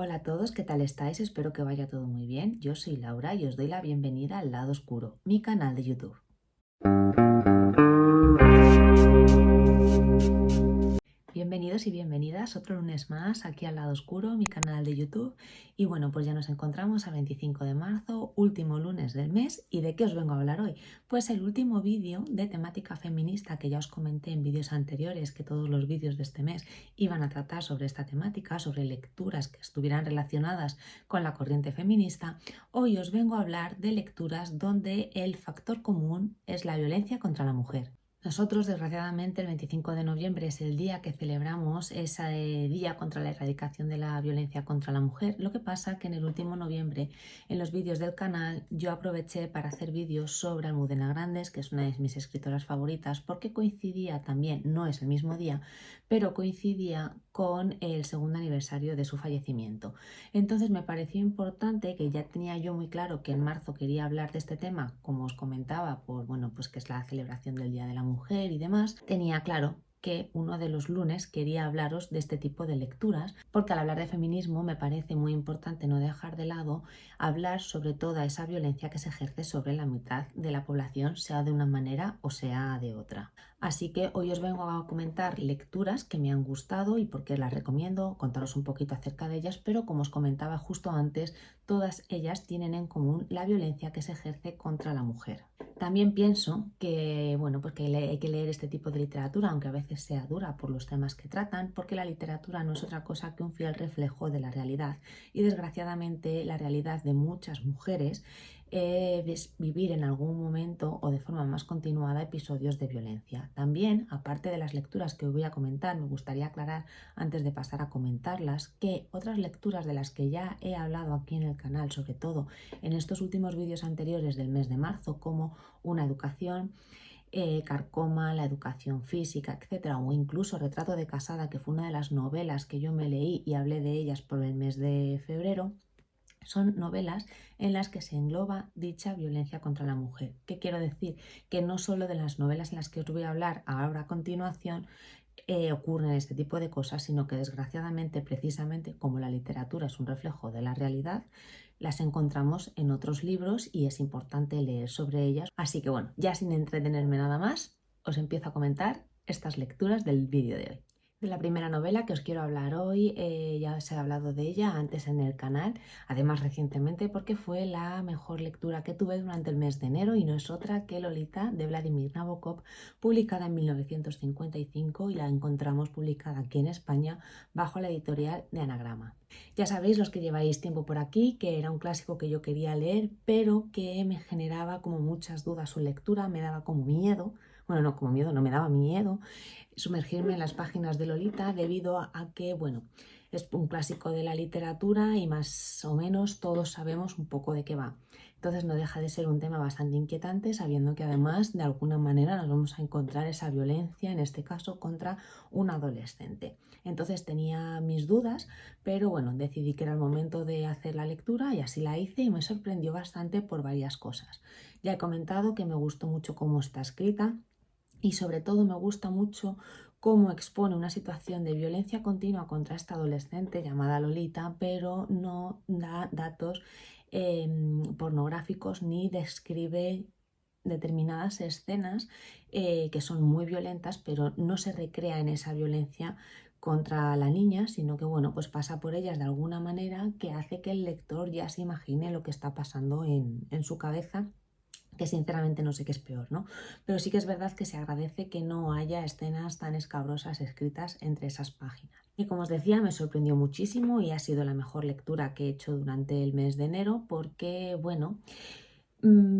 Hola a todos, ¿qué tal estáis? Espero que vaya todo muy bien. Yo soy Laura y os doy la bienvenida al Lado Oscuro, mi canal de YouTube. Bienvenidos y bienvenidas otro lunes más aquí al Lado Oscuro, mi canal de YouTube. Y bueno, pues ya nos encontramos a 25 de marzo, último lunes del mes. ¿Y de qué os vengo a hablar hoy? Pues el último vídeo de temática feminista que ya os comenté en vídeos anteriores, que todos los vídeos de este mes iban a tratar sobre esta temática, sobre lecturas que estuvieran relacionadas con la corriente feminista. Hoy os vengo a hablar de lecturas donde el factor común es la violencia contra la mujer. Nosotros, desgraciadamente, el 25 de noviembre es el día que celebramos ese día contra la erradicación de la violencia contra la mujer. Lo que pasa que en el último noviembre, en los vídeos del canal, yo aproveché para hacer vídeos sobre Almudena Grandes, que es una de mis escritoras favoritas, porque coincidía también, no es el mismo día, pero coincidía con el segundo aniversario de su fallecimiento. Entonces me pareció importante, que ya tenía yo muy claro que en marzo quería hablar de este tema, como os comentaba, pues que es la celebración del Día de la Mujer y demás, tenía claro que uno de los lunes quería hablaros de este tipo de lecturas, porque al hablar de feminismo me parece muy importante no dejar de lado hablar sobre toda esa violencia que se ejerce sobre la mitad de la población, sea de una manera o sea de otra. Así que hoy os vengo a comentar lecturas que me han gustado y por qué las recomiendo, contaros un poquito acerca de ellas, pero como os comentaba justo antes, todas ellas tienen en común la violencia que se ejerce contra la mujer. También pienso que, pues que hay que leer este tipo de literatura, aunque a veces sea dura por los temas que tratan, porque la literatura no es otra cosa que un fiel reflejo de la realidad. Y desgraciadamente la realidad de muchas mujeres es vivir en algún momento o de forma más continuada episodios de violencia. También, aparte de las lecturas que os voy a comentar, me gustaría aclarar antes de pasar a comentarlas que otras lecturas de las que ya he hablado aquí en el canal, sobre todo en estos últimos vídeos anteriores del mes de marzo, como Una educación, Carcoma, La educación física, etcétera, o incluso Retrato de casada, que fue una de las novelas que yo me leí y hablé de ellas por el mes de febrero, son novelas en las que se engloba dicha violencia contra la mujer. ¿Qué quiero decir? Que no solo de las novelas en las que os voy a hablar ahora a continuación ocurren este tipo de cosas, sino que desgraciadamente, precisamente como la literatura es un reflejo de la realidad, las encontramos en otros libros y es importante leer sobre ellas. Así que bueno, ya sin entretenerme nada más, os empiezo a comentar estas lecturas del vídeo de hoy. De la primera novela que os quiero hablar hoy, ya os he hablado de ella antes en el canal, además recientemente porque fue la mejor lectura que tuve durante el mes de enero y no es otra que Lolita de Vladimir Nabokov, publicada en 1955 y la encontramos publicada aquí en España bajo la editorial de Anagrama. Ya sabéis, los que lleváis tiempo por aquí, que era un clásico que yo quería leer, pero que me generaba como muchas dudas su lectura, me daba como miedo, bueno, no como miedo, no me daba miedo sumergirme en las páginas de Lolita debido a que, es un clásico de la literatura y más o menos todos sabemos un poco de qué va. Entonces no deja de ser un tema bastante inquietante, sabiendo que además de alguna manera nos vamos a encontrar esa violencia, en este caso contra un adolescente. Entonces tenía mis dudas, pero bueno, decidí que era el momento de hacer la lectura y así la hice y me sorprendió bastante por varias cosas. Ya he comentado que me gustó mucho cómo está escrita, y sobre todo me gusta mucho cómo expone una situación de violencia continua contra esta adolescente llamada Lolita, pero no da datos pornográficos ni describe determinadas escenas que son muy violentas, pero no se recrea en esa violencia contra la niña, sino que pues pasa por ellas de alguna manera que hace que el lector ya se imagine lo que está pasando en su cabeza, que sinceramente no sé qué es peor, ¿no? Pero sí que es verdad que se agradece que no haya escenas tan escabrosas escritas entre esas páginas. Y como os decía, me sorprendió muchísimo y ha sido la mejor lectura que he hecho durante el mes de enero porque,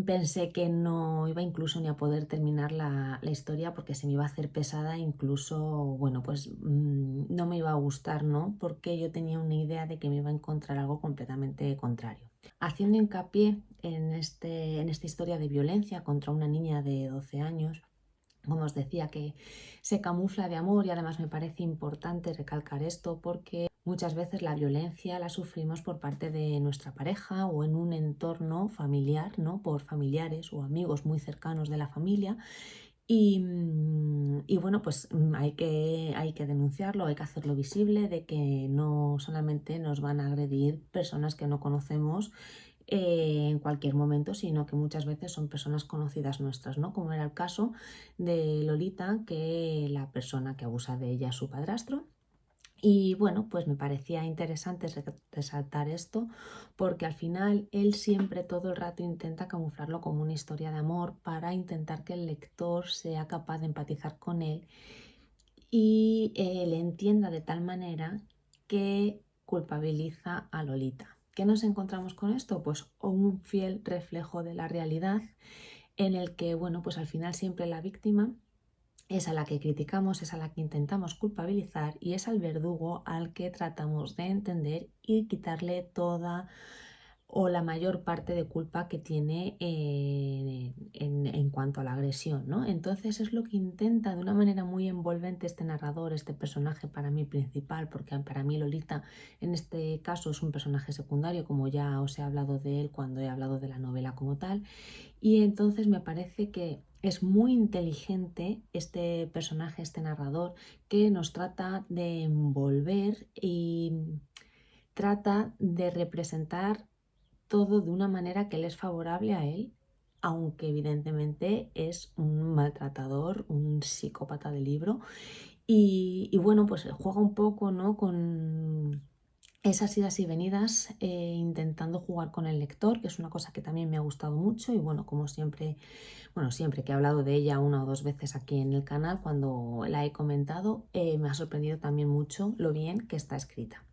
pensé que no iba incluso ni a poder terminar la historia porque se me iba a hacer pesada, incluso, no me iba a gustar, ¿no? Porque yo tenía una idea de que me iba a encontrar algo completamente contrario. Haciendo hincapié en esta historia de violencia contra una niña de 12 años, como os decía, que se camufla de amor, y además me parece importante recalcar esto porque muchas veces la violencia la sufrimos por parte de nuestra pareja o en un entorno familiar, ¿no? Por familiares o amigos muy cercanos de la familia, Y bueno, pues hay que denunciarlo, hay que hacerlo visible, de que no solamente nos van a agredir personas que no conocemos en cualquier momento, sino que muchas veces son personas conocidas nuestras, ¿no? Como era el caso de Lolita, que la persona que abusa de ella es su padrastro. Y bueno, pues me parecía interesante resaltar esto porque al final él siempre todo el rato intenta camuflarlo como una historia de amor para intentar que el lector sea capaz de empatizar con él y le entienda de tal manera que culpabiliza a Lolita. ¿Qué nos encontramos con esto? Pues un fiel reflejo de la realidad en el que, bueno, pues al final siempre la víctima es a la que criticamos, es a la que intentamos culpabilizar y es al verdugo al que tratamos de entender y quitarle toda o la mayor parte de culpa que tiene en cuanto a la agresión, ¿no? Entonces es lo que intenta de una manera muy envolvente este narrador, este personaje para mí principal, porque para mí Lolita en este caso es un personaje secundario, como ya os he hablado de él cuando he hablado de la novela como tal, y entonces me parece que es muy inteligente este personaje, este narrador, que nos trata de envolver y trata de representar todo de una manera que le es favorable a él, aunque evidentemente es un maltratador, un psicópata de libro. Y bueno, pues juega un poco, ¿no?, con esas idas y venidas, intentando jugar con el lector, que es una cosa que también me ha gustado mucho y bueno, como siempre, bueno, siempre que he hablado de ella una o dos veces aquí en el canal, cuando la he comentado, me ha sorprendido también mucho lo bien que está escrita.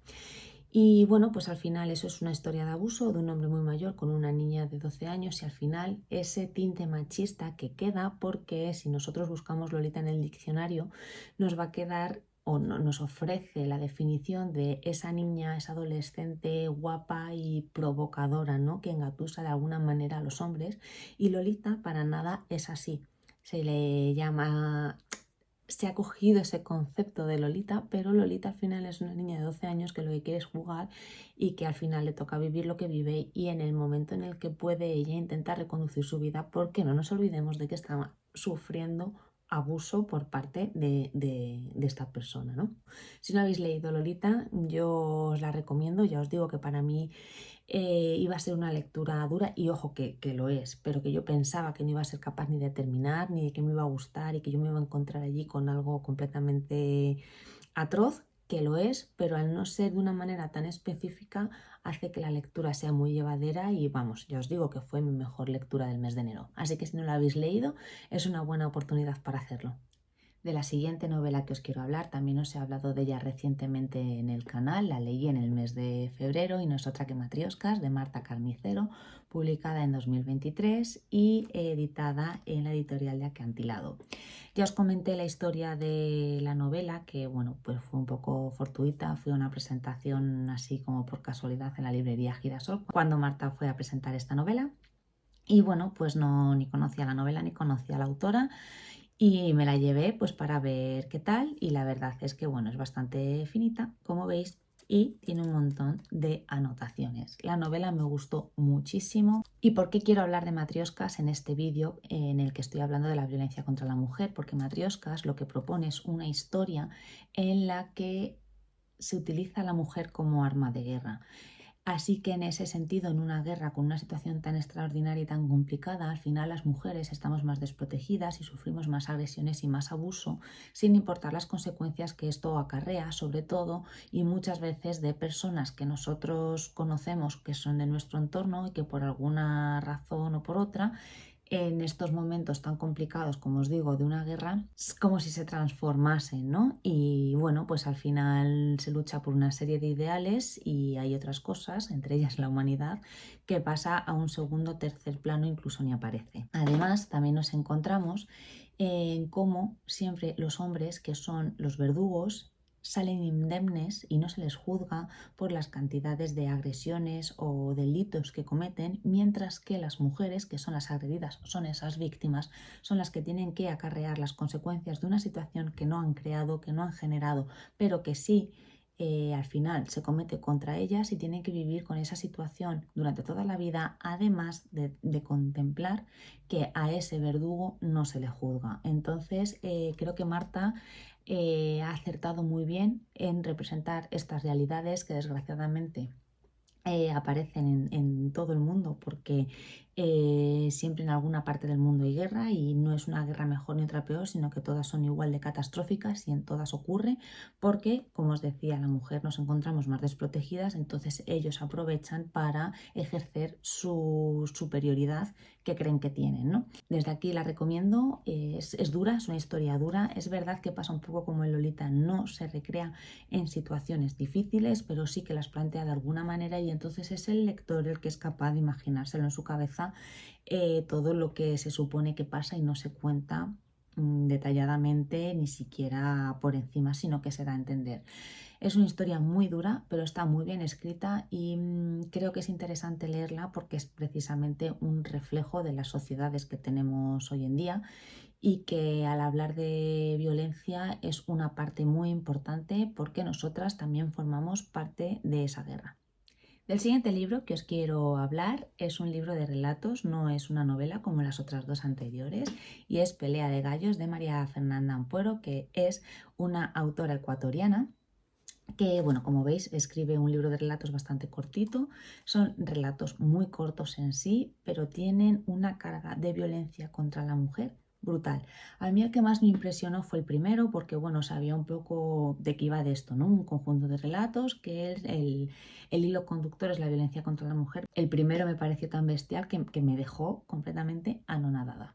Y bueno, pues al final eso es una historia de abuso de un hombre muy mayor con una niña de 12 años y al final ese tinte machista que queda, porque si nosotros buscamos Lolita en el diccionario nos va a quedar o nos ofrece la definición de esa niña, esa adolescente guapa y provocadora, ¿no?, que engatusa de alguna manera a los hombres, y Lolita para nada es así. Se le llama, se ha cogido ese concepto de Lolita, pero Lolita al final es una niña de 12 años que lo que quiere es jugar y que al final le toca vivir lo que vive, y en el momento en el que puede ella intentar reconducir su vida, porque no nos olvidemos de que está sufriendo abuso por parte de esta persona, ¿no? Si no habéis leído Lolita, yo os la recomiendo, ya os digo que para mí iba a ser una lectura dura y ojo que lo es, pero que yo pensaba que no iba a ser capaz ni de terminar, ni de que me iba a gustar y que yo me iba a encontrar allí con algo completamente atroz, que lo es, pero al no ser de una manera tan específica hace que la lectura sea muy llevadera y vamos, ya os digo que fue mi mejor lectura del mes de enero. Así que si no la habéis leído, es una buena oportunidad para hacerlo. De la siguiente novela que os quiero hablar, también os he hablado de ella recientemente en el canal, la leí en el mes de febrero y no es otra que Matrioscas, de Marta Carnicero, publicada en 2023 y editada en la editorial de Acantilado. Ya os comenté la historia de la novela, que bueno, pues fue un poco fortuita, fue una presentación así como por casualidad en la librería Girasol, cuando Marta fue a presentar esta novela. Y bueno, pues no, ni conocía la novela ni conocía a la autora y me la llevé pues para ver qué tal, y la verdad es que bueno, es bastante finita, como veis, y tiene un montón de anotaciones. La novela me gustó muchísimo. ¿Y por qué quiero hablar de Matrioscas en este vídeo en el que estoy hablando de la violencia contra la mujer? Porque Matrioscas lo que propone es una historia en la que se utiliza a la mujer como arma de guerra. Así que en ese sentido, en una guerra con una situación tan extraordinaria y tan complicada, al final las mujeres estamos más desprotegidas y sufrimos más agresiones y más abuso, sin importar las consecuencias que esto acarrea, sobre todo y muchas veces de personas que nosotros conocemos que son de nuestro entorno y que por alguna razón o por otra, en estos momentos tan complicados, como os digo, de una guerra, es como si se transformasen, ¿no? Y bueno, pues al final se lucha por una serie de ideales y hay otras cosas, entre ellas la humanidad, que pasa a un segundo o tercer plano, incluso ni aparece. Además, también nos encontramos en cómo siempre los hombres, que son los verdugos, salen indemnes y no se les juzga por las cantidades de agresiones o delitos que cometen, mientras que las mujeres, que son las agredidas, son esas víctimas, son las que tienen que acarrear las consecuencias de una situación que no han creado, que no han generado, pero que sí al final se comete contra ellas y tienen que vivir con esa situación durante toda la vida, además de contemplar que a ese verdugo no se le juzga. Entonces, creo que Marta ha acertado muy bien en representar estas realidades que desgraciadamente aparecen en todo el mundo, porque siempre en alguna parte del mundo hay guerra, y no es una guerra mejor ni otra peor, sino que todas son igual de catastróficas y en todas ocurre, porque, como os decía, la mujer nos encontramos más desprotegidas, entonces ellos aprovechan para ejercer su superioridad que creen que tienen, ¿no? Desde aquí la recomiendo, es dura, es una historia dura, es verdad que pasa un poco como en Lolita, no se recrea en situaciones difíciles, pero sí que las plantea de alguna manera, y entonces es el lector el que es capaz de imaginárselo en su cabeza, todo lo que se supone que pasa y no se cuenta detalladamente, ni siquiera por encima, sino que se da a entender. Es una historia muy dura, pero está muy bien escrita, y creo que es interesante leerla porque es precisamente un reflejo de las sociedades que tenemos hoy en día, y que al hablar de violencia es una parte muy importante porque nosotras también formamos parte de esa guerra. El siguiente libro que os quiero hablar es un libro de relatos, no es una novela como las otras dos anteriores, y es Pelea de Gallos de María Fernanda Ampuero, que es una autora ecuatoriana que, bueno, como veis, escribe un libro de relatos bastante cortito. Son relatos muy cortos en sí, pero tienen una carga de violencia contra la mujer brutal. A mí el que más me impresionó fue el primero, porque, bueno, sabía un poco de qué iba de esto, ¿no? Un conjunto de relatos que el hilo conductor es la violencia contra la mujer. El primero me pareció tan bestial que me dejó completamente anonadada.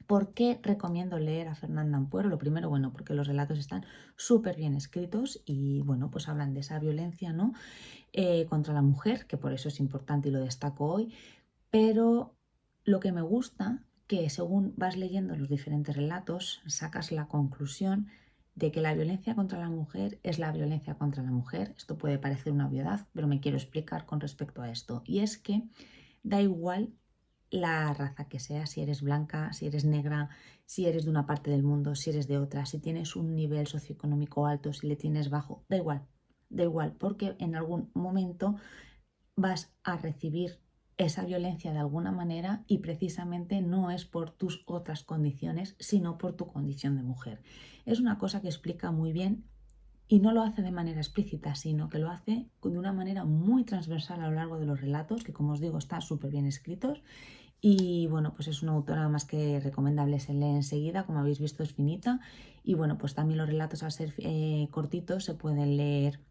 ¿Por qué recomiendo leer a Fernanda Ampuero? Lo primero, bueno, porque los relatos están súper bien escritos y, bueno, pues hablan de esa violencia, ¿no? Contra la mujer, que por eso es importante y lo destaco hoy. Pero lo que me gusta, que según vas leyendo los diferentes relatos, sacas la conclusión de que la violencia contra la mujer es la violencia contra la mujer. Esto puede parecer una obviedad, pero me quiero explicar con respecto a esto. Y es que da igual la raza que sea, si eres blanca, si eres negra, si eres de una parte del mundo, si eres de otra, si tienes un nivel socioeconómico alto, si le tienes bajo, da igual, porque en algún momento vas a recibir esa violencia de alguna manera, y precisamente no es por tus otras condiciones, sino por tu condición de mujer. Es una cosa que explica muy bien, y no lo hace de manera explícita, sino que lo hace de una manera muy transversal a lo largo de los relatos, que, como os digo, están súper bien escritos. Y, bueno, pues es una autora más que recomendable, se lee enseguida, como habéis visto es finita, y, bueno, pues también los relatos, al ser cortitos, se pueden leer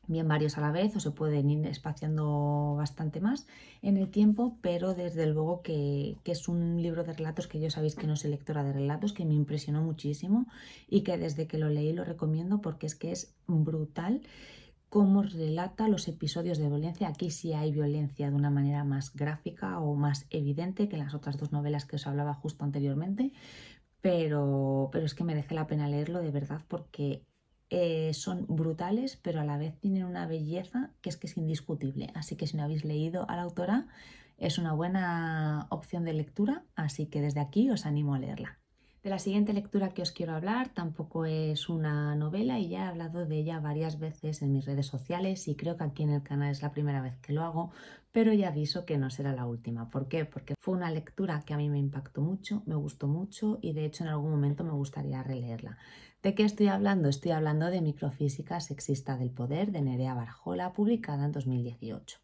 bien varios a la vez, o se pueden ir espaciando bastante más en el tiempo, pero desde luego que es un libro de relatos que yo sabéis que no soy lectora de relatos, que me impresionó muchísimo y que desde que lo leí lo recomiendo, porque es que es brutal cómo relata los episodios de violencia. Aquí sí hay violencia de una manera más gráfica o más evidente que en las otras dos novelas que os hablaba justo anteriormente, pero es que merece la pena leerlo de verdad, porque son brutales, pero a la vez tienen una belleza que es indiscutible. Así que si no habéis leído a la autora, es una buena opción de lectura, así que desde aquí os animo a leerla. De la siguiente lectura que os quiero hablar tampoco es una novela, y ya he hablado de ella varias veces en mis redes sociales, y creo que aquí en el canal es la primera vez que lo hago, pero ya aviso que no será la última. ¿Por qué? Porque fue una lectura que a mí me impactó mucho, me gustó mucho, y de hecho en algún momento me gustaría releerla. ¿De qué estoy hablando? Estoy hablando de Microfísica sexista del poder, de Nerea Barjola, publicada en 2018.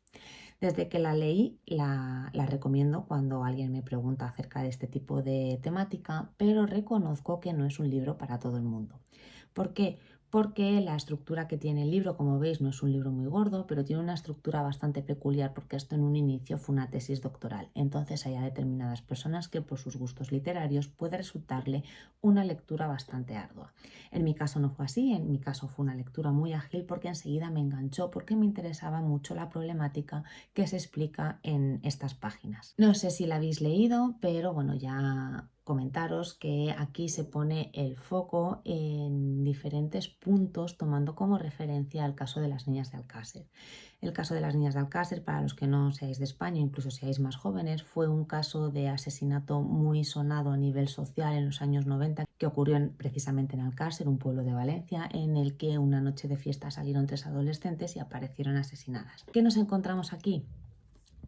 Desde que la leí, la recomiendo cuando alguien me pregunta acerca de este tipo de temática, pero reconozco que no es un libro para todo el mundo. ¿Por qué? Porque la estructura que tiene el libro, como veis, no es un libro muy gordo, pero tiene una estructura bastante peculiar, porque esto en un inicio fue una tesis doctoral. Entonces hay a determinadas personas que por sus gustos literarios puede resultarle una lectura bastante ardua. En mi caso no fue así, en mi caso fue una lectura muy ágil, porque enseguida me enganchó, porque me interesaba mucho la problemática que se explica en estas páginas. No sé si la habéis leído, pero bueno, ya comentaros que aquí se pone el foco en diferentes puntos, tomando como referencia el caso de las niñas de Alcácer. El caso de las niñas de Alcácer, para los que no seáis de España, incluso seáis más jóvenes, fue un caso de asesinato muy sonado a nivel social en los años 90, que ocurrió precisamente en Alcácer, un pueblo de Valencia, en el que una noche de fiesta salieron 3 adolescentes y aparecieron asesinadas. ¿Qué nos encontramos aquí?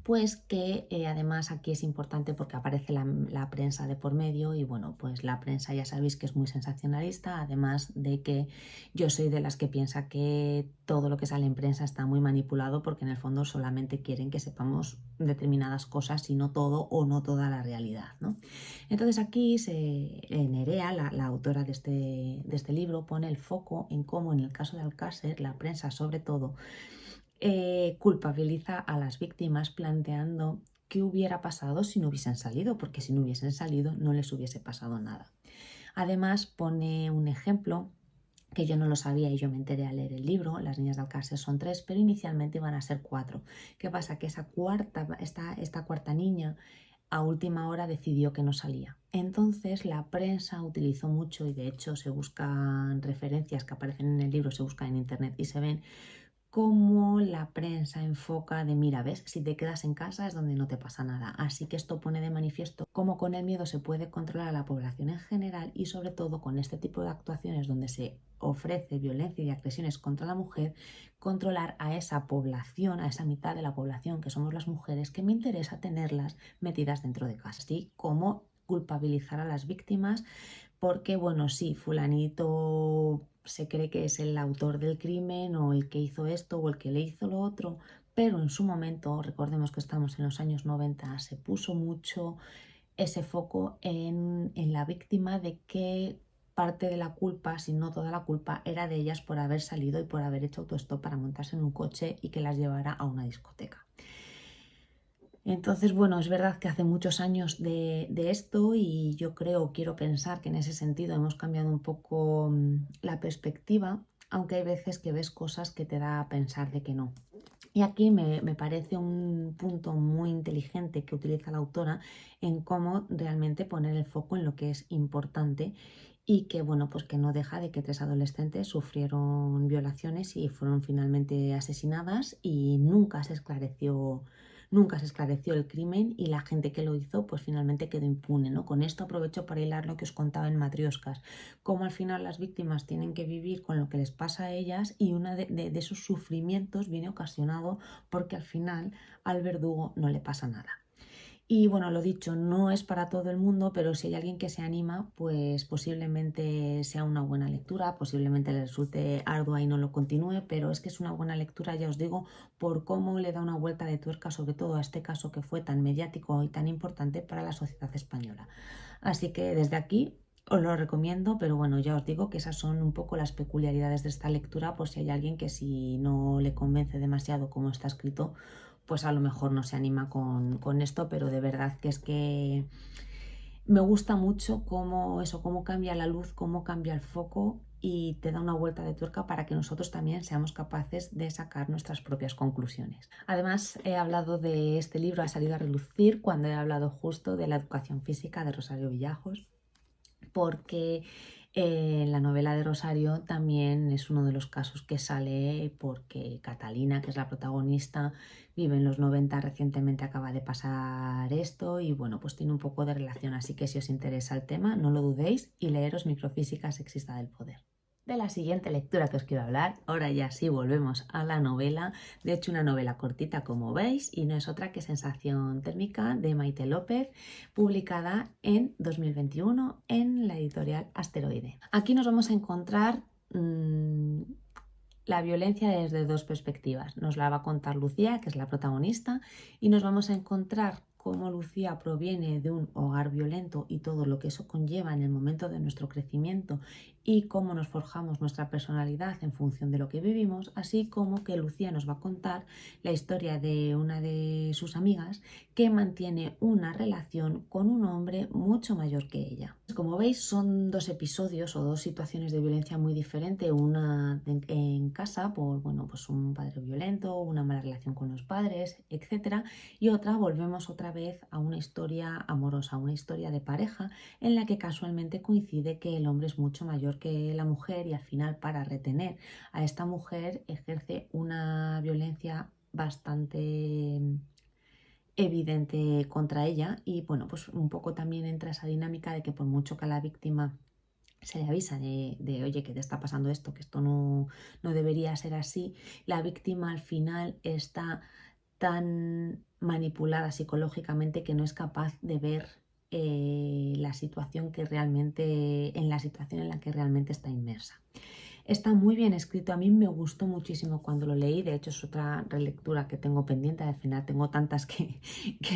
Pues que además aquí es importante porque aparece la prensa de por medio y bueno, pues la prensa ya sabéis que es muy sensacionalista, además de que yo soy de las que piensa que todo lo que sale en prensa está muy manipulado porque en el fondo solamente quieren que sepamos determinadas cosas y no todo o no toda la realidad, ¿no? Entonces aquí Nerea, la autora de este libro, pone el foco en cómo en el caso de Alcácer la prensa sobre todo culpabiliza a las víctimas planteando qué hubiera pasado si no hubiesen salido, porque si no hubiesen salido no les hubiese pasado nada. Además pone un ejemplo que yo no lo sabía y yo me enteré al leer el libro. Las niñas de Alcácer son 3, pero inicialmente iban a ser 4. ¿Qué pasa? Que esta cuarta niña a última hora decidió que no salía. Entonces la prensa utilizó mucho, y de hecho se buscan referencias que aparecen en el libro, se buscan en internet y se ven cómo la prensa enfoca de mira, ves, si te quedas en casa es donde no te pasa nada. Así que esto pone de manifiesto cómo con el miedo se puede controlar a la población en general y sobre todo con este tipo de actuaciones donde se ofrece violencia y agresiones contra la mujer, controlar a esa población, a esa mitad de la población que somos las mujeres, que me interesa tenerlas metidas dentro de casa. Así como culpabilizar a las víctimas porque, bueno, sí, fulanito se cree que es el autor del crimen o el que hizo esto o el que le hizo lo otro, pero en su momento, recordemos que estamos en los años 90, se puso mucho ese foco en la víctima de que parte de la culpa, si no toda la culpa, era de ellas por haber salido y por haber hecho autostop para montarse en un coche y que las llevara a una discoteca. Entonces, bueno, es verdad que hace muchos años de esto y yo quiero pensar que en ese sentido hemos cambiado un poco la perspectiva, aunque hay veces que ves cosas que te da a pensar de que no. Y aquí me parece un punto muy inteligente que utiliza la autora en cómo realmente poner el foco en lo que es importante y que, bueno, pues que no deja de que 3 adolescentes sufrieron violaciones y fueron finalmente asesinadas y nunca se esclareció el crimen y la gente que lo hizo pues finalmente quedó impune, ¿no? Con esto aprovecho para hilar lo que os contaba en Matrioscas, cómo al final las víctimas tienen que vivir con lo que les pasa a ellas y uno de esos sufrimientos viene ocasionado porque al final al verdugo no le pasa nada. Y bueno, lo dicho, no es para todo el mundo, pero si hay alguien que se anima, pues posiblemente sea una buena lectura, posiblemente le resulte ardua y no lo continúe, pero es que es una buena lectura, ya os digo, por cómo le da una vuelta de tuerca, sobre todo a este caso que fue tan mediático y tan importante para la sociedad española. Así que desde aquí os lo recomiendo, pero bueno, ya os digo que esas son un poco las peculiaridades de esta lectura, por si hay alguien que si no le convence demasiado cómo está escrito, pues a lo mejor no se anima con esto, pero de verdad que es que me gusta mucho cómo cambia la luz, cómo cambia el foco y te da una vuelta de tuerca para que nosotros también seamos capaces de sacar nuestras propias conclusiones. Además, he hablado de este libro, ha salido a relucir cuando he hablado justo de la educación física de Rosario Villajos, porque la novela de Rosario también es uno de los casos que sale porque Catalina, que es la protagonista, vive en los 90, recientemente acaba de pasar esto y bueno, pues tiene un poco de relación, así que si os interesa el tema, no lo dudéis y leeros Microfísica sexista del poder. De la siguiente lectura que os quiero hablar, ahora ya sí volvemos a la novela, de hecho una novela cortita como veis y no es otra que Sensación térmica de Maite López, publicada en 2021 en la editorial Asteroide. Aquí nos vamos a encontrar la violencia desde 2 perspectivas. Nos la va a contar Lucía, que es la protagonista, y nos vamos a encontrar cómo Lucía proviene de un hogar violento y todo lo que eso conlleva en el momento de nuestro crecimiento y cómo nos forjamos nuestra personalidad en función de lo que vivimos, así como que Lucía nos va a contar la historia de una de sus amigas que mantiene una relación con un hombre mucho mayor que ella. Como veis, son 2 episodios o 2 situaciones de violencia muy diferentes, una en casa por pues un padre violento, una mala relación con los padres, etc. Y volvemos otra vez a una historia amorosa, una historia de pareja en la que casualmente coincide que el hombre es mucho mayor que la mujer y al final para retener a esta mujer ejerce una violencia bastante evidente contra ella y bueno, pues un poco también entra esa dinámica de que por mucho que a la víctima se le avisa de, oye, que te está pasando esto, que esto no debería ser así, la víctima al final está tan manipulada psicológicamente que no es capaz de ver la situación en la situación en la que realmente está inmersa. Está muy bien escrito, a mí me gustó muchísimo cuando lo leí, de hecho es otra relectura que tengo pendiente, al final tengo tantas que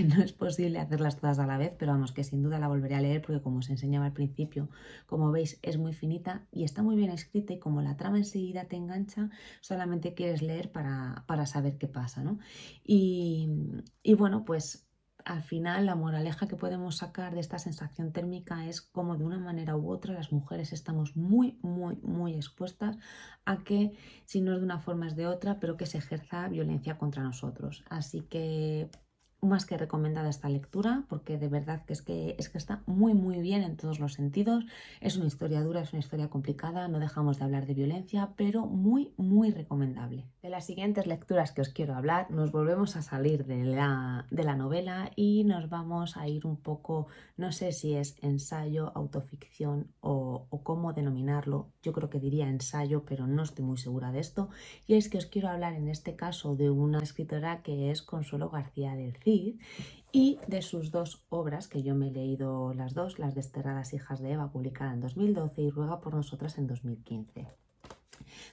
no es posible hacerlas todas a la vez, pero vamos, que sin duda la volveré a leer porque como os enseñaba al principio, como veis es muy finita y está muy bien escrita y como la trama enseguida te engancha, solamente quieres leer para saber qué pasa, ¿no? Y bueno, pues al final la moraleja que podemos sacar de esta sensación térmica es como de una manera u otra las mujeres estamos muy expuestas a que, si no es de una forma es de otra, pero que se ejerza violencia contra nosotros. Así que más que recomendada esta lectura, porque de verdad que es que está muy bien en todos los sentidos. Es una historia dura, es una historia complicada, no dejamos de hablar de violencia, pero muy recomendable. De las siguientes lecturas que os quiero hablar, nos volvemos a salir de la novela y nos vamos a ir un poco, no sé si es ensayo, autoficción o cómo denominarlo. Yo creo que diría ensayo, pero no estoy muy segura de esto. Y es que os quiero hablar en este caso de una escritora que es Consuelo García del Cid y de sus dos obras, que yo me he leído las dos, Las desterradas hijas de Eva, publicada en 2012 y Ruega por nosotras en 2015.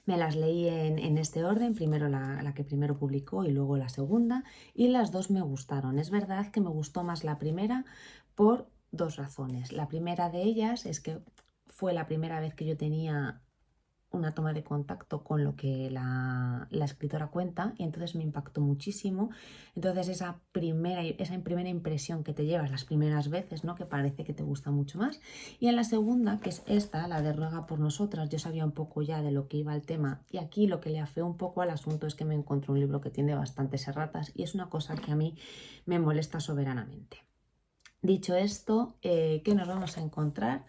Me las leí en este orden, primero la que primero publicó y luego la segunda, y las dos me gustaron. Es verdad que me gustó más la primera por dos razones. La primera de ellas es que fue la primera vez que yo tenía una toma de contacto con lo que la escritora cuenta y entonces me impactó muchísimo. Entonces esa primera impresión que te llevas las primeras veces, ¿no? Que parece que te gusta mucho más. Y en la segunda, que es esta, la de Ruega por nosotras, yo sabía un poco ya de lo que iba el tema y aquí lo que le afeó un poco al asunto es que me encontré un libro que tiene bastantes erratas y es una cosa que a mí me molesta soberanamente. Dicho esto, ¿qué nos vamos a encontrar?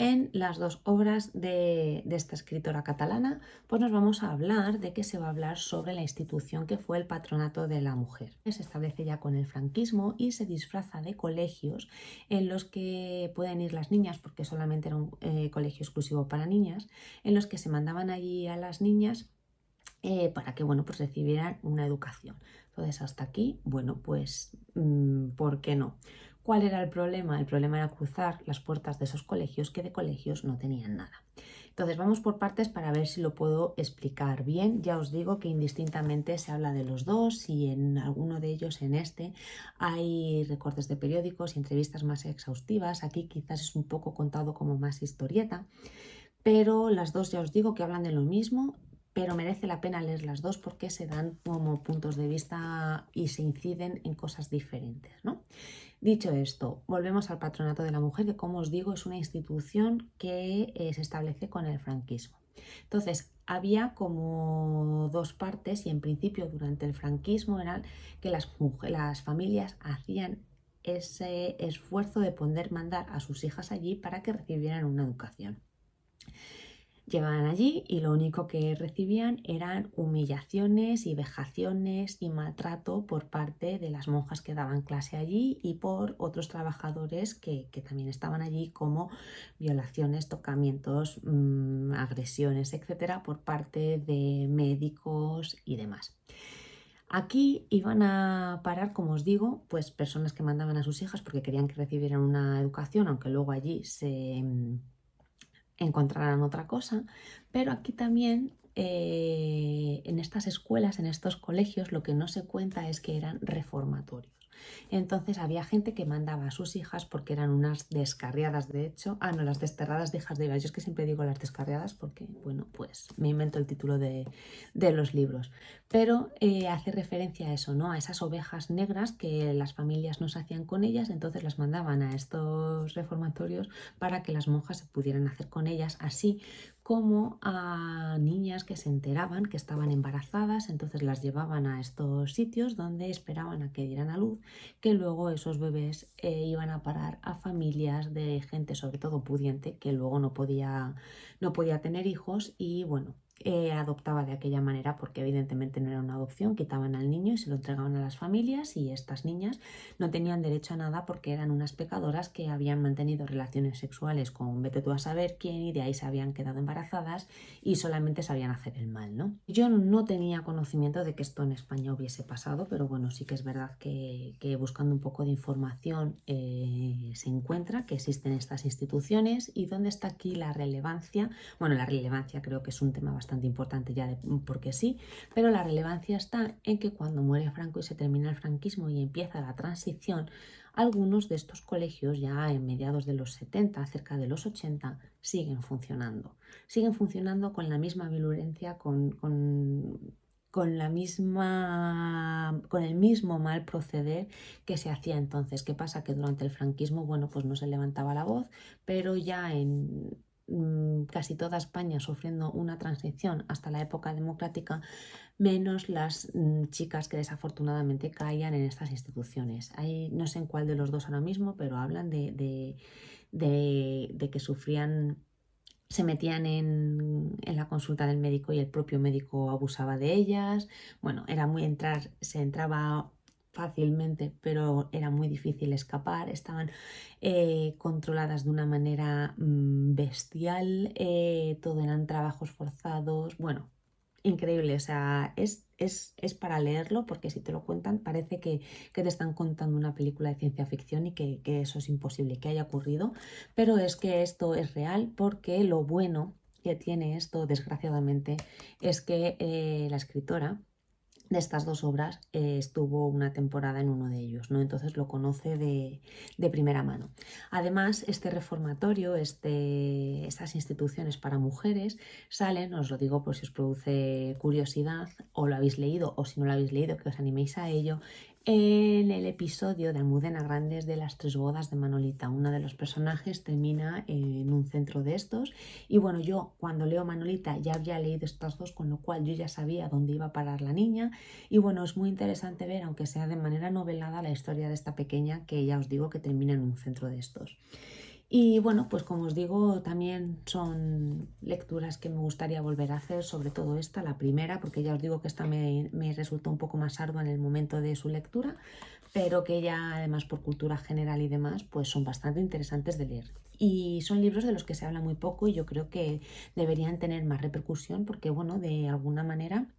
En las dos obras de esta escritora catalana, pues nos vamos a hablar de que se va a hablar sobre la institución que fue el Patronato de la Mujer. Se establece ya con el franquismo y se disfraza de colegios en los que pueden ir las niñas, porque solamente era un colegio exclusivo para niñas, en los que se mandaban allí a las niñas para que bueno, pues recibieran una educación. Entonces hasta aquí, bueno, pues ¿por qué no? ¿Cuál era el problema? El problema era cruzar las puertas de esos colegios que de colegios no tenían nada. Entonces vamos por partes para ver si lo puedo explicar bien. Ya os digo que indistintamente se habla de los dos y en alguno de ellos, en este, hay recortes de periódicos y entrevistas más exhaustivas. Aquí quizás es un poco contado como más historieta, pero las dos ya os digo que hablan de lo mismo, pero merece la pena leer las dos porque se dan como puntos de vista y se inciden en cosas diferentes, ¿no? Dicho esto, volvemos al Patronato de la Mujer, que como os digo es una institución que se establece con el franquismo. Entonces, había como dos partes y en principio durante el franquismo eran que las familias hacían ese esfuerzo de poder mandar a sus hijas allí para que recibieran una educación. Llegaban allí y lo único que recibían eran humillaciones y vejaciones y maltrato por parte de las monjas que daban clase allí y por otros trabajadores que también estaban allí, como violaciones, tocamientos, agresiones, etcétera, por parte de médicos y demás. Aquí iban a parar, como os digo, pues personas que mandaban a sus hijas porque querían que recibieran una educación, aunque luego allí se encontrarán otra cosa, pero aquí también en estas escuelas, en estos colegios, lo que no se cuenta es que eran reformatorios. Entonces había gente que mandaba a sus hijas porque eran unas descarriadas, de hecho. No, las desterradas de hijas de Eva. Yo es que siempre digo las descarriadas porque, bueno, pues me invento el título de los libros. Pero hace referencia a eso, ¿no? A esas ovejas negras que las familias no se hacían con ellas, entonces las mandaban a estos reformatorios para que las monjas se pudieran hacer con ellas, así como a niñas que se enteraban que estaban embarazadas, entonces las llevaban a estos sitios donde esperaban a que dieran a luz, que luego esos bebés iban a parar a familias de gente sobre todo pudiente que luego no podía tener hijos y bueno, adoptaba de aquella manera porque evidentemente no era una adopción, quitaban al niño y se lo entregaban a las familias y estas niñas no tenían derecho a nada porque eran unas pecadoras que habían mantenido relaciones sexuales con vete tú a saber quién y de ahí se habían quedado embarazadas y solamente sabían hacer el mal, ¿no? Yo no tenía conocimiento de que esto en España hubiese pasado, pero bueno, sí que es verdad que buscando un poco de información se encuentra que existen estas instituciones y dónde está aquí la relevancia. Bueno, la relevancia creo que es un tema bastante importante ya porque sí, pero la relevancia está en que cuando muere Franco y se termina el franquismo y empieza la transición, algunos de estos colegios ya en mediados de los 70, cerca de los 80, siguen funcionando. Siguen funcionando con la misma virulencia, con la misma, con el mismo mal proceder que se hacía entonces. ¿Qué pasa? Que durante el franquismo, bueno, pues no se levantaba la voz, pero ya en casi toda España sufriendo una transición hasta la época democrática, menos las chicas que desafortunadamente caían en estas instituciones. Hay, no sé en cuál de los dos ahora mismo, pero hablan de que sufrían, se metían en la consulta del médico y el propio médico abusaba de ellas. Bueno, era muy entrar, se entraba fácilmente, pero era muy difícil escapar. Estaban controladas de una manera bestial, todo eran trabajos forzados. Bueno, increíble, o sea, es para leerlo porque si te lo cuentan parece que te están contando una película de ciencia ficción y que eso es imposible que haya ocurrido, pero es que esto es real porque lo bueno que tiene esto, desgraciadamente, es que la escritora de estas dos obras estuvo una temporada en uno de ellos, ¿no? Entonces lo conoce de primera mano. Además, este reformatorio, estas instituciones para mujeres salen, os lo digo por si os produce curiosidad o lo habéis leído o si no lo habéis leído que os animéis a ello, en el episodio de Almudena Grandes de las tres bodas de Manolita. Uno de los personajes termina en un centro de estos y bueno, yo cuando leo Manolita ya había leído estas dos, con lo cual yo ya sabía dónde iba a parar la niña. Y bueno, es muy interesante ver, aunque sea de manera novelada, la historia de esta pequeña que ya os digo que termina en un centro de estos. Y bueno, pues como os digo, también son lecturas que me gustaría volver a hacer, sobre todo esta, la primera, porque ya os digo que esta me resultó un poco más ardua en el momento de su lectura, pero que ya además por cultura general y demás, pues son bastante interesantes de leer. Y son libros de los que se habla muy poco y yo creo que deberían tener más repercusión porque, bueno, de alguna manera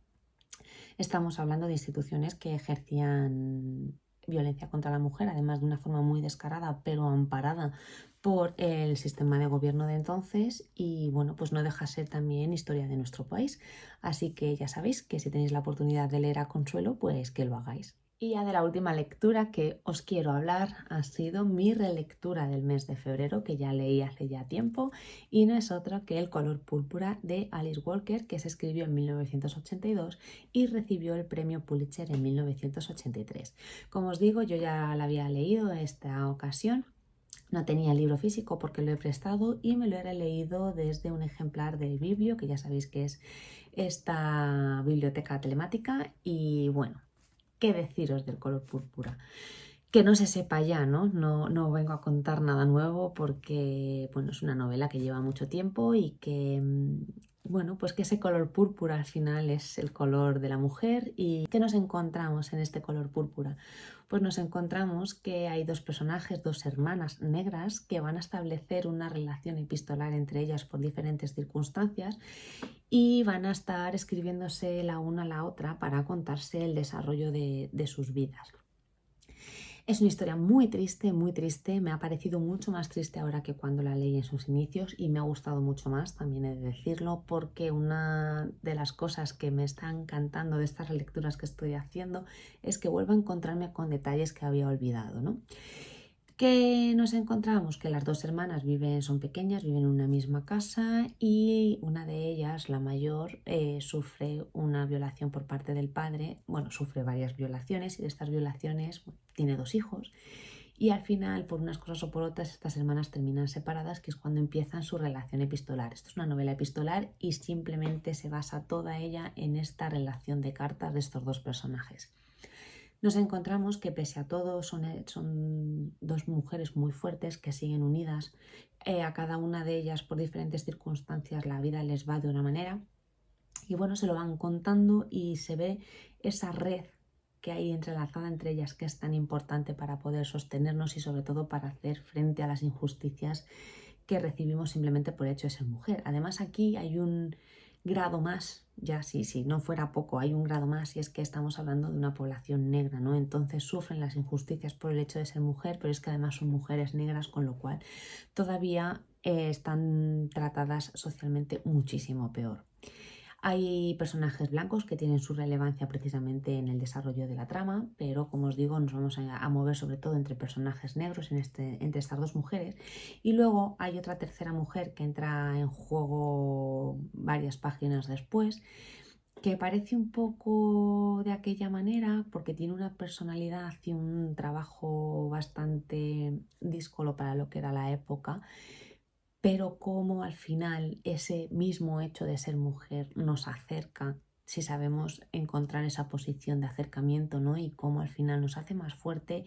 estamos hablando de instituciones que ejercían violencia contra la mujer, además de una forma muy descarada, pero amparada por el sistema de gobierno de entonces y bueno, pues no deja ser también historia de nuestro país. Así que ya sabéis que si tenéis la oportunidad de leer a Consuelo, pues que lo hagáis. Y ya de la última lectura que os quiero hablar ha sido mi relectura del mes de febrero, que ya leí hace ya tiempo, y no es otro que El color púrpura de Alice Walker, que se escribió en 1982 y recibió el premio Pulitzer en 1983. Como os digo, yo ya la había leído en esta ocasión. No tenía el libro físico porque lo he prestado y me lo he leído desde un ejemplar del Biblio, que ya sabéis que es esta biblioteca telemática. Y bueno, ¿qué deciros del color púrpura? Que no se sepa ya, ¿no? No vengo a contar nada nuevo porque, bueno, es una novela que lleva mucho tiempo y que, bueno, pues que ese color púrpura al final es el color de la mujer. ¿Y qué nos encontramos en este color púrpura? Pues nos encontramos que hay dos personajes, dos hermanas negras que van a establecer una relación epistolar entre ellas por diferentes circunstancias y van a estar escribiéndose la una a la otra para contarse el desarrollo de sus vidas. Es una historia muy triste, me ha parecido mucho más triste ahora que cuando la leí en sus inicios y me ha gustado mucho más, también he de decirlo, porque una de las cosas que me está encantando de estas relecturas que estoy haciendo es que vuelvo a encontrarme con detalles que había olvidado, ¿no? Que nos encontramos que las dos hermanas son pequeñas, viven en una misma casa y una de ellas, la mayor, sufre una violación por parte del padre. Bueno, sufre varias violaciones y de estas violaciones tiene dos hijos y al final, por unas cosas o por otras, estas hermanas terminan separadas, que es cuando empiezan su relación epistolar. Esto es una novela epistolar y simplemente se basa toda ella en esta relación de cartas de estos dos personajes. Nos encontramos que pese a todo son dos mujeres muy fuertes que siguen unidas. A cada una de ellas por diferentes circunstancias la vida les va de una manera Y bueno, se lo van contando y se ve esa red que hay entrelazada entre ellas, que es tan importante para poder sostenernos y sobre todo para hacer frente a las injusticias que recibimos simplemente por el hecho de ser mujer. Además, aquí hay un grado más, ya si no fuera poco, hay un grado más, y es que estamos hablando de una población negra, ¿no? Entonces sufren las injusticias por el hecho de ser mujer, pero es que además son mujeres negras, con lo cual todavía están tratadas socialmente muchísimo peor. Hay personajes blancos que tienen su relevancia precisamente en el desarrollo de la trama, pero como os digo, nos vamos a mover sobre todo entre personajes negros, entre estas dos mujeres. Y luego hay otra tercera mujer que entra en juego varias páginas después, que parece un poco de aquella manera porque tiene una personalidad y un trabajo bastante díscolo para lo que era la época, pero cómo al final ese mismo hecho de ser mujer nos acerca, si sabemos encontrar esa posición de acercamiento, ¿no? Y cómo al final nos hace más fuerte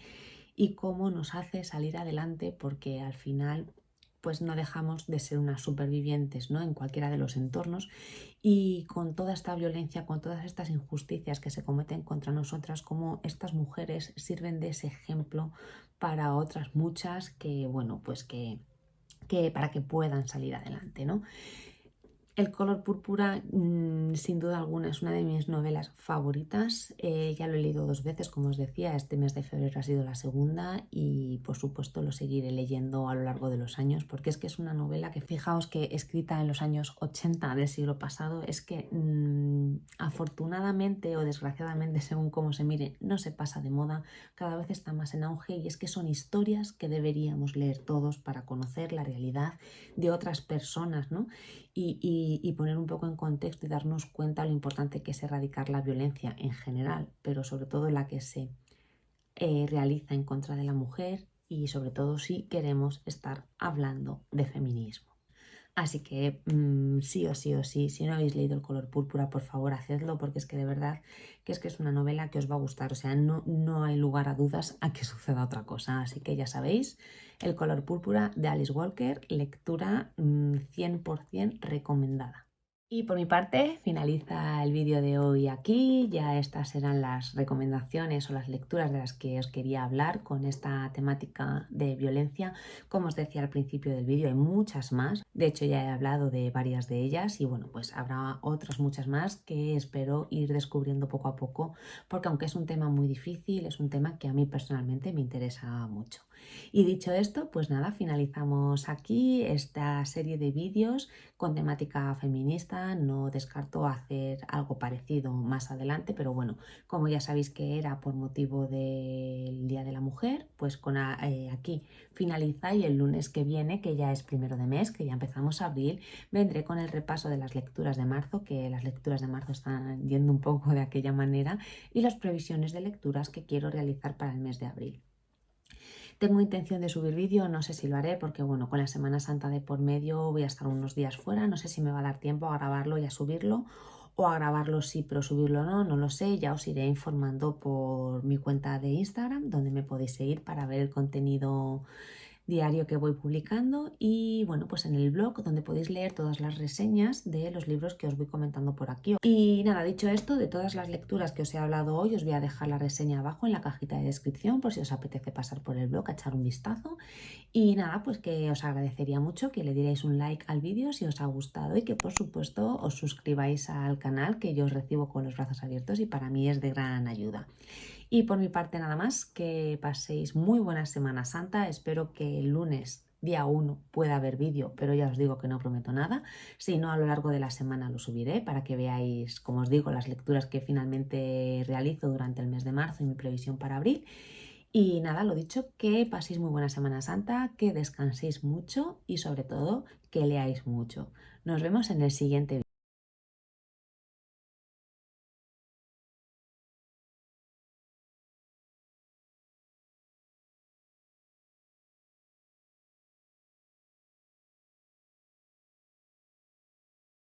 y cómo nos hace salir adelante, porque al final pues no dejamos de ser unas supervivientes, ¿no? En cualquiera de los entornos, y con toda esta violencia, con todas estas injusticias que se cometen contra nosotras, como estas mujeres sirven de ese ejemplo para otras muchas que, bueno, pues que para que puedan salir adelante, ¿no? El color púrpura, sin duda alguna, es una de mis novelas favoritas. Ya lo he leído 2 veces, como os decía, este mes de febrero ha sido la segunda y por supuesto lo seguiré leyendo a lo largo de los años, porque es que es una novela que, fijaos, que escrita en los años 80 del siglo pasado, es que afortunadamente o desgraciadamente, según cómo se mire, no se pasa de moda, cada vez está más en auge, y es que son historias que deberíamos leer todos para conocer la realidad de otras personas, ¿no? Y poner un poco en contexto y darnos cuenta lo importante que es erradicar la violencia en general, pero sobre todo la que se realiza en contra de la mujer, y sobre todo si queremos estar hablando de feminismo. Así que sí o sí o sí, si no habéis leído El color púrpura, por favor hacedlo, porque es que de verdad que es una novela que os va a gustar. O sea, no hay lugar a dudas a que suceda otra cosa. Así que ya sabéis, El color púrpura de Alice Walker, lectura 100% recomendada. Y por mi parte finaliza el vídeo de hoy aquí. Ya estas serán las recomendaciones o las lecturas de las que os quería hablar con esta temática de violencia. Como os decía al principio del vídeo, hay muchas más. De hecho, ya he hablado de varias de ellas y bueno, pues habrá otras muchas más que espero ir descubriendo poco a poco, porque aunque es un tema muy difícil, es un tema que a mí personalmente me interesa mucho. Y dicho esto, pues nada, finalizamos aquí esta serie de vídeos con temática feminista. No descarto hacer algo parecido más adelante, pero bueno, como ya sabéis que era por motivo del Día de la Mujer, pues aquí finaliza, y el lunes que viene, que ya es 1 de mes, que ya empezamos abril, vendré con el repaso de las lecturas de marzo, que las lecturas de marzo están yendo un poco de aquella manera, y las previsiones de lecturas que quiero realizar para el mes de abril. Tengo intención de subir vídeo, no sé si lo haré porque bueno, con la Semana Santa de por medio voy a estar unos días fuera, no sé si me va a dar tiempo a grabarlo y a subirlo, o a grabarlo sí, pero subirlo no lo sé. Ya os iré informando por mi cuenta de Instagram, donde me podéis seguir para ver el contenido diario que voy publicando, y bueno, pues en el blog, donde podéis leer todas las reseñas de los libros que os voy comentando por aquí. Y nada, dicho esto, de todas las lecturas que os he hablado hoy, os voy a dejar la reseña abajo en la cajita de descripción por si os apetece pasar por el blog a echar un vistazo. Y nada, pues que os agradecería mucho que le dierais un like al vídeo si os ha gustado, y que por supuesto os suscribáis al canal, que yo os recibo con los brazos abiertos y para mí es de gran ayuda. Y por mi parte nada más, que paséis muy buena Semana Santa. Espero que el lunes, día 1, pueda haber vídeo, pero ya os digo que no prometo nada. Si no, a lo largo de la semana lo subiré para que veáis, como os digo, las lecturas que finalmente realizo durante el mes de marzo y mi previsión para abril. Y nada, lo dicho, que paséis muy buena Semana Santa, que descanséis mucho y sobre todo que leáis mucho. Nos vemos en el siguiente vídeo.